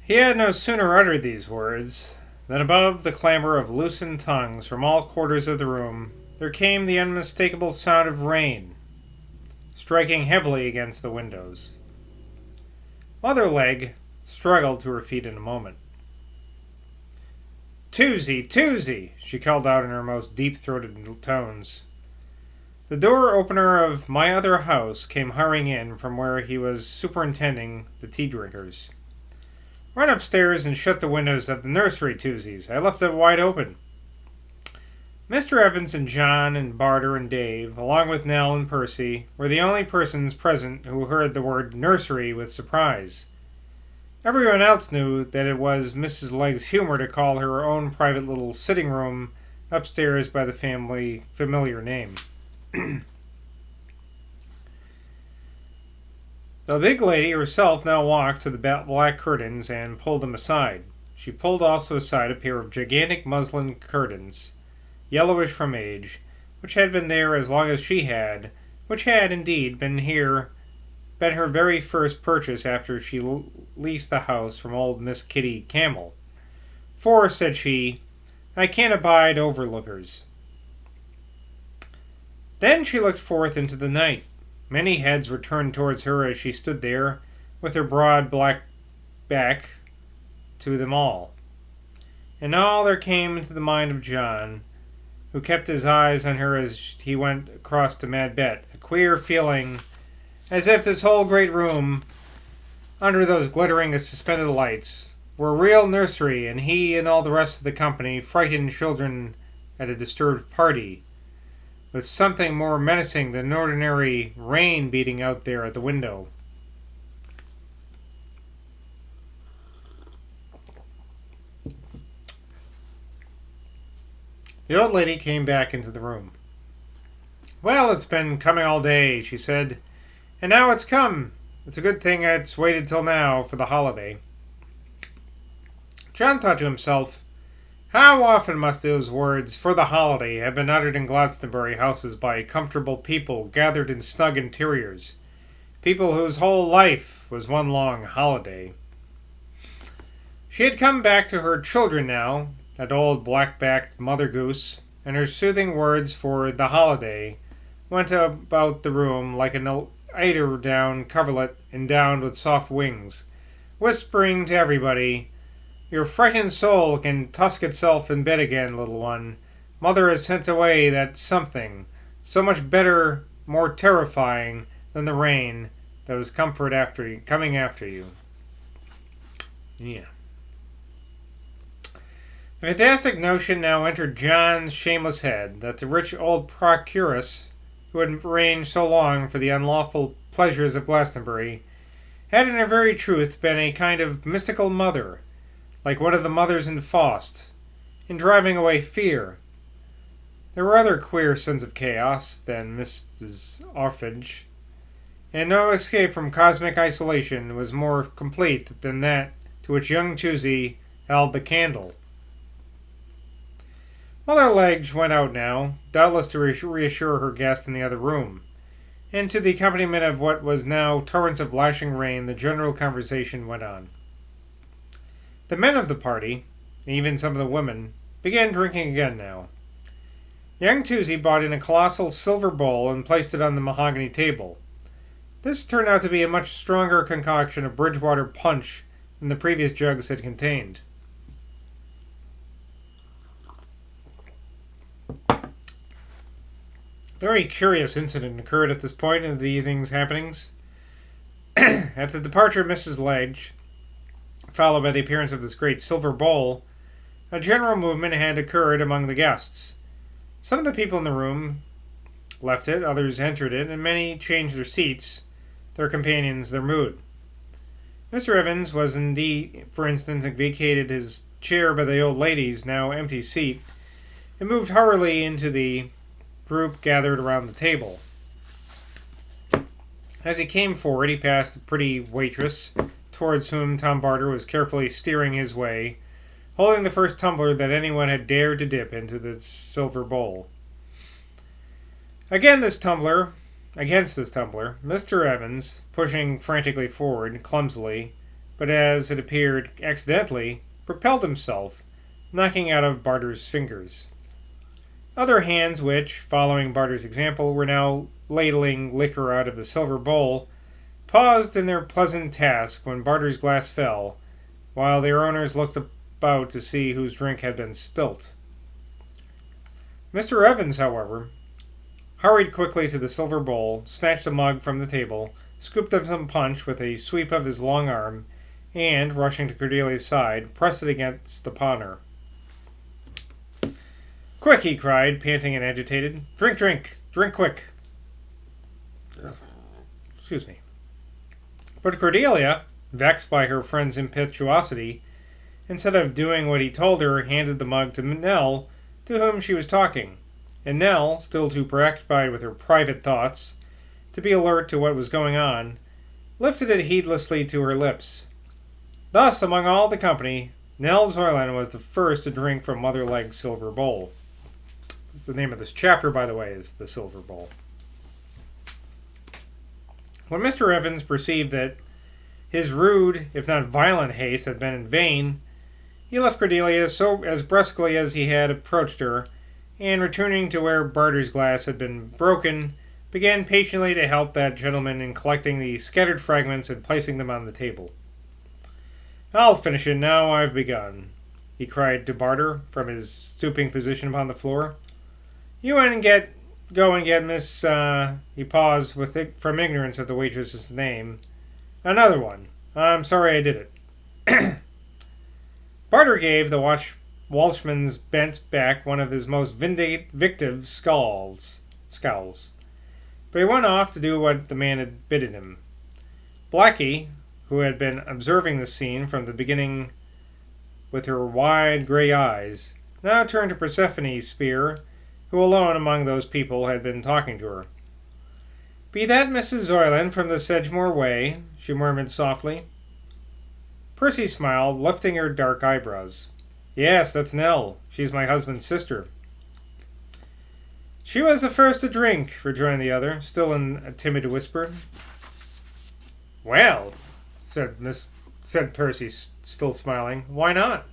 He had no sooner uttered these words than above the clamor of loosened tongues from all quarters of the room there came the unmistakable sound of rain striking heavily against the windows. Mother Legge struggled to her feet in a moment. "Toosie, Toosie!" she called out in her most deep-throated tones. The door-opener of my other house came hurrying in from where he was superintending the tea-drinkers. "Run upstairs and shut the windows of the nursery, Toosies. I left them wide open." Mr. Evans and John and Barter and Dave, along with Nell and Percy, were the only persons present who heard the word nursery with surprise. Everyone else knew that it was Mrs. Legge's humor to call her own private little sitting room upstairs by the family familiar name. The big lady herself now walked to the black curtains and pulled them aside. She pulled also aside a pair of gigantic muslin curtains, yellowish from age, which had been there as long as she had, which had, indeed, been her very first purchase after she leased the house from old Miss Kitty Camel. "For," said she, "I can't abide overlookers." Then she looked forth into the night. Many heads were turned towards her as she stood there, with her broad black back to them all. And all there came into the mind of John, who kept his eyes on her as he went across to Mad Bet, a queer feeling, as if this whole great room, under those glittering suspended lights, were a real nursery, and he and all the rest of the company frightened children at a disturbed party, with something more menacing than ordinary rain beating out there at the window. The old lady came back into the room. "Well, it's been coming all day," she said, "and now it's come. It's a good thing it's waited till now for the holiday." John thought to himself, how often must those words, "for the holiday," have been uttered in Glastonbury houses by comfortable people gathered in snug interiors, people whose whole life was one long holiday. She had come back to her children now, that old black-backed mother goose, and her soothing words for the holiday went about the room like an eider-down coverlet endowed with soft wings, whispering to everybody, "Your frightened soul can tusk itself in bed again, little one. Mother has sent away that something, so much better, more terrifying than the rain that was coming after you." Yeah. The fantastic notion now entered John's shameless head that the rich old procuress, who had arranged so long for the unlawful pleasures of Glastonbury, had in her very truth been a kind of mystical mother, like one of the mothers in Faust, in driving away fear. There were other queer sons of chaos than Mrs. Orphage, and no escape from cosmic isolation was more complete than that to which young Toosie held the candle. Mother Legge went out now, doubtless to reassure her guest in the other room, and to the accompaniment of what was now torrents of lashing rain, the general conversation went on. The men of the party, and even some of the women, began drinking again now. Young Toosie brought in a colossal silver bowl and placed it on the mahogany table. This turned out to be a much stronger concoction of Bridgewater punch than the previous jugs had contained. A very curious incident occurred at this point in the evening's happenings. At the departure of Mrs. Legge, followed by the appearance of this great silver bowl, a general movement had occurred among the guests. Some of the people in the room left it, others entered it, and many changed their seats, their companions, their mood. Mr. Evans was indeed, for instance, vacated his chair by the old lady's now empty seat, and moved hurriedly into the group gathered around the table. As he came forward, he passed a pretty waitress, towards whom Tom Barter was carefully steering his way, holding the first tumbler that anyone had dared to dip into the silver bowl. Against this tumbler, Mr. Evans, pushing frantically forward, clumsily, but as it appeared accidentally, propelled himself, knocking out of Barter's fingers. Other hands which, following Barter's example, were now ladling liquor out of the silver bowl, paused in their pleasant task when Barter's glass fell, while their owners looked about to see whose drink had been spilt. Mr. Evans, however, hurried quickly to the silver bowl, snatched a mug from the table, scooped up some punch with a sweep of his long arm, and, rushing to Cordelia's side, pressed it upon her. "Quick!" he cried, panting and agitated. "Drink, drink! Drink quick!" Excuse me. But Cordelia, vexed by her friend's impetuosity, instead of doing what he told her, handed the mug to Nell, to whom she was talking, and Nell, still too preoccupied with her private thoughts to be alert to what was going on, lifted it heedlessly to her lips. Thus, among all the company, Nell Zoylan was the first to drink from Mother Leg's silver bowl. The name of this chapter, by the way, is The Silver Bowl. When Mr. Evans perceived that his rude, if not violent, haste had been in vain, he left Cordelia as brusquely as he had approached her, and returning to where Barter's glass had been broken, began patiently to help that gentleman in collecting the scattered fragments and placing them on the table. "I'll finish it now I've begun," he cried to Barter from his stooping position upon the floor. "You and go and get Miss," he paused from ignorance of the waitress's name. "Another one. I'm sorry I did it." Barter gave the Walshman's bent back one of his most vindictive scowls. But he went off to do what the man had bidden him. Blackie, who had been observing the scene from the beginning with her wide gray eyes, now turned to Persephone Spear, who alone among those people had been talking to her. "Be that Mrs. Zoylan from the Sedgemoor way?" she murmured softly. Percy smiled, lifting her dark eyebrows. "Yes, that's Nell. She's my husband's sister." "She was the first to drink," rejoined the other, still in a timid whisper. "Well," said Percy, still smiling, "why not?"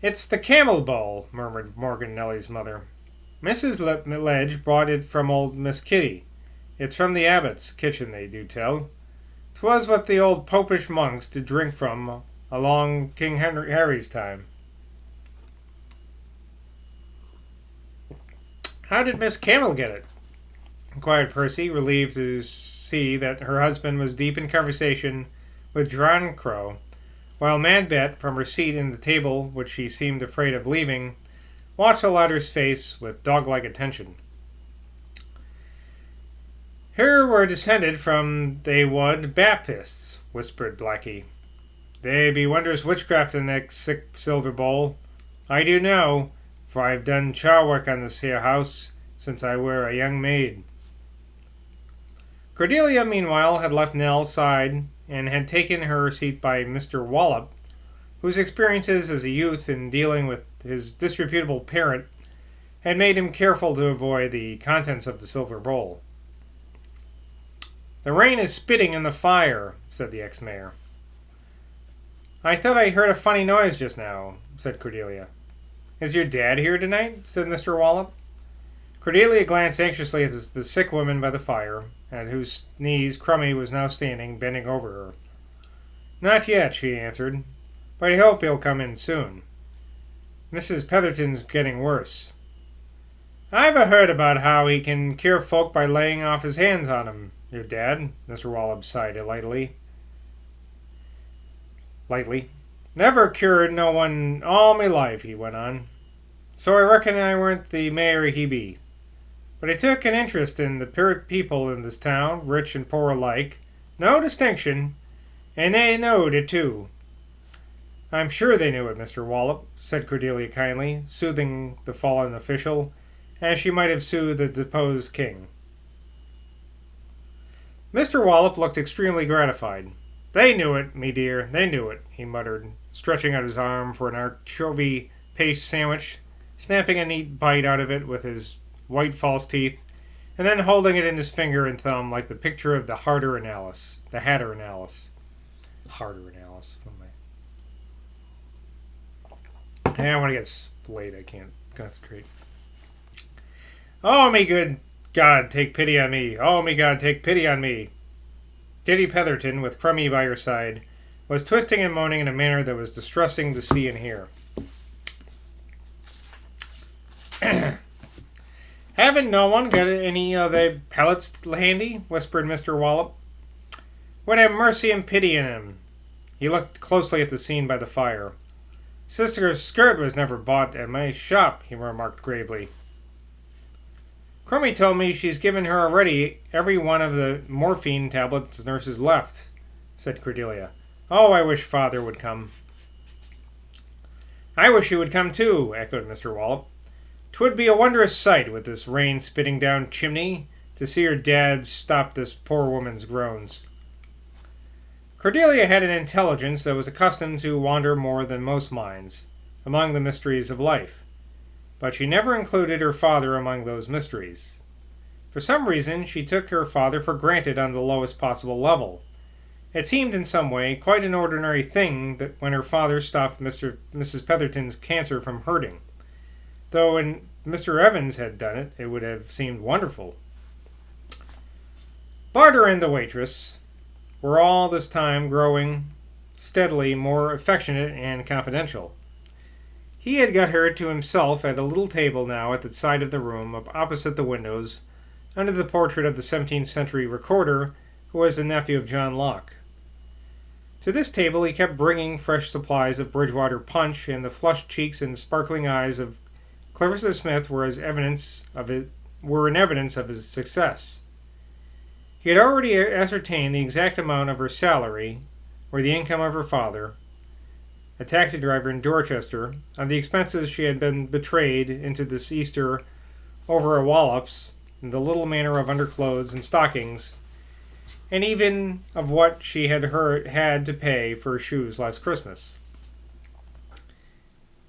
"It's the camel bowl," murmured Morgan Nellie's mother. "Mrs. Ledge brought it from old Miss Kitty. It's from the abbot's kitchen, they do tell. 'Twas what the old popish monks did drink from along King Harry's time." "How did Miss Camel get it?" inquired Percy, relieved to see that her husband was deep in conversation with John Crow, while Madbet, from her seat in the table which she seemed afraid of leaving, watched the latter's face with dog-like attention. "Her were descended from they wud Baptists," whispered Blackie. "They be wondrous witchcraft in that sick silver bowl. I do know, for I've done char work on this here house since I were a young maid." Cordelia, meanwhile, had left Nell's side and had taken her seat by Mr. Wallop, whose experiences as a youth in dealing with his disreputable parent had made him careful to avoid the contents of the silver bowl. "The rain is spitting in the fire," said the ex-mayor. "I thought I heard a funny noise just now," said Cordelia. "Is your dad here tonight?" said Mr. Wallop. Cordelia glanced anxiously at the sick woman by the fire, at whose knees Crummy was now standing, bending over her. "Not yet," she answered, "but I hope he'll come in soon. Mrs. Petherton's getting worse." "I've heard about how he can cure folk by laying off his hands on 'em, your dad," Mr. Wallop sighed lightly. "Never cured no one all me life," he went on. "So I reckon I weren't the mayor he be. But I took an interest in the people in this town, rich and poor alike, no distinction, and they knowed it too." "I'm sure they knew it, Mr. Wallop," said Cordelia kindly, soothing the fallen official, as she might have soothed the deposed king. Mr. Wallop looked extremely gratified. "They knew it, me dear, they knew it," he muttered, stretching out his arm for an anchovy paste sandwich, snapping a neat bite out of it with his white false teeth, and then holding it in his finger and thumb like the picture of the Hatter and Alice. harder in Alice. I want to get late. I can't concentrate. Oh, me good God, take pity on me. Oh, me God, take pity on me. Diddy Petherton, with Crummy by her side, was twisting and moaning in a manner that was distressing to see and hear. Haven't no one got any of the pellets handy? Whispered Mr. Wallop. Would have mercy and pity in him. He looked closely at the scene by the fire. Sister's skirt was never bought at my shop, he remarked gravely. Crummy told me she's given her already every one of the morphine tablets nurses left, said Cordelia. Oh, I wish Father would come. I wish he would come too, echoed Mr. Wallop. 'Twould be a wondrous sight with this rain spitting down chimney to see her dad stop this poor woman's groans. Cordelia had an intelligence that was accustomed to wander more than most minds among the mysteries of life, but she never included her father among those mysteries. For some reason, she took her father for granted on the lowest possible level. It seemed in some way quite an ordinary thing that when her father stopped Mrs. Petherton's cancer from hurting. Though when Mr. Evans had done it, it would have seemed wonderful. Barter and the waitress were all this time growing steadily more affectionate and confidential. He had got her to himself at a little table now at the side of the room, opposite the windows, under the portrait of the 17th century recorder, who was the nephew of John Locke. To this table he kept bringing fresh supplies of Bridgewater punch, and the flushed cheeks and sparkling eyes of Clarissa Smith were in evidence of his success. He had already ascertained the exact amount of her salary, or the income of her father, a taxi driver in Dorchester, of the expenses she had been betrayed into this Easter over at Wallop's, and the little manner of underclothes and stockings, and even of what she had to pay for her shoes last Christmas.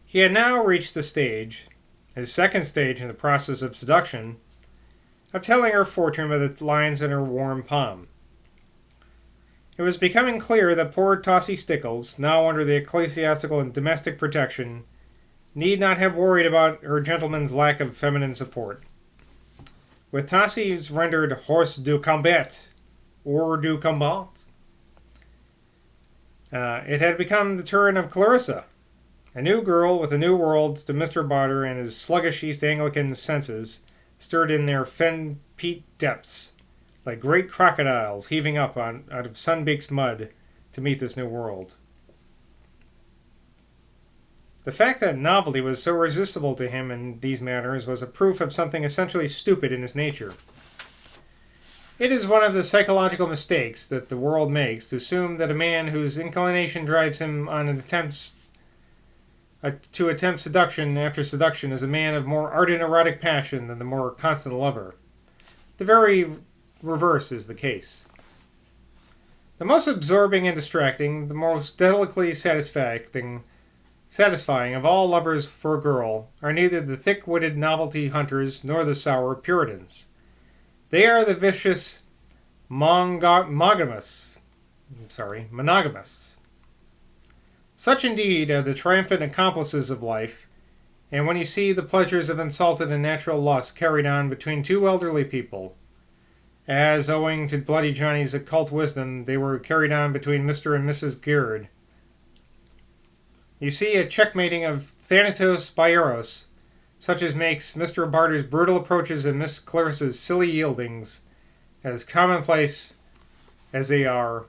He had now reached the stage, his second stage in the process of seduction, of telling her fortune by the lines in her warm palm. It was becoming clear that poor Tossie Stickles, now under the ecclesiastical and domestic protection, need not have worried about her gentleman's lack of feminine support. With Tossie's rendered hors du combat, it had become the turn of Clarissa, a new girl with a new world to Mr. Barter and his sluggish East Anglican senses, stirred in their fen-peat depths, like great crocodiles heaving up out of sun-baked mud to meet this new world. The fact that novelty was so resistible to him in these matters was a proof of something essentially stupid in his nature. It is one of the psychological mistakes that the world makes to assume that a man whose inclination drives him on to attempt seduction after seduction is a man of more ardent erotic passion than the more constant lover. The very reverse is the case. The most absorbing and distracting, the most delicately satisfying of all lovers for a girl are neither the thick-witted novelty hunters nor the sour Puritans. They are the vicious monogamists. Such indeed are the triumphant accomplices of life, and when you see the pleasures of insulted and natural lust carried on between two elderly people, as, owing to Bloody Johnny's occult wisdom, they were carried on between Mr. and Mrs. Girard, you see a checkmating of Thanatos by Eros, such as makes Mr. Barter's brutal approaches and Miss Clarissa's silly yieldings as commonplace as they are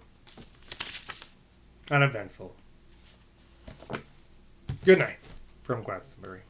uneventful. Good night from Glastonbury.